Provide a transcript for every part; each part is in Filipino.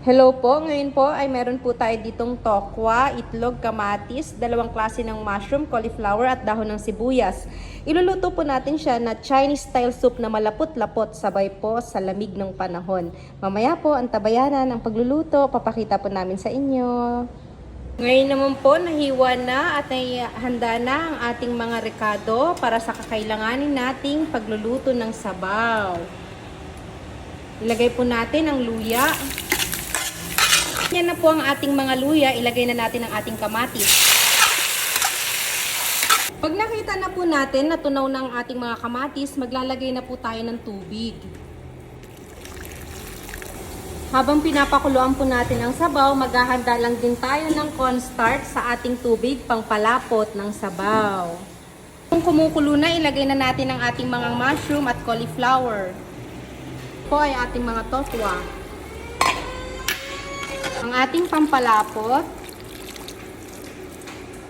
Hello po, ngayon po ay meron po tayo ditong tokwa, itlog, kamatis, dalawang klase ng mushroom, cauliflower at dahon ng sibuyas. Iluluto po natin siya na Chinese style soup na malapot-lapot sabay po sa lamig ng panahon. Mamaya po ang tabayanan ng pagluluto, papakita po namin sa inyo. Ngayon naman po, nahiwa na at handa na ang ating mga rekado para sa kakailanganin nating pagluluto ng sabaw. Ilagay po natin ang luya. Yan na po ang ating mga luya, ilagay na natin ang ating kamatis. Pag nakita na po natin na tunaw ng ating mga kamatis, maglalagay na po tayo ng tubig. Habang pinapakuluan po natin ang sabaw, maghahanda lang din tayo ng cornstarch sa ating tubig pang palapot ng sabaw. Kung kumukulo na, ilagay na natin ang ating mga mushroom at cauliflower. Po ay ating mga tokwa. Ang ating pampalapot.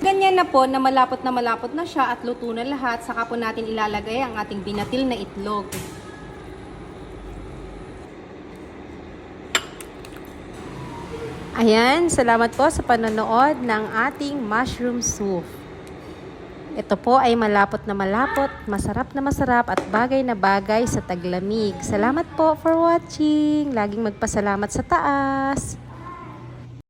Ganyan na po na malapot na siya at luto na lahat. Saka po natin ilalagay ang ating binatil na itlog. Ayan, salamat po sa panonood ng ating mushroom soup. Ito po ay malapot na malapot, masarap na masarap at bagay na bagay sa taglamig. Salamat po for watching. Laging magpasalamat sa taas.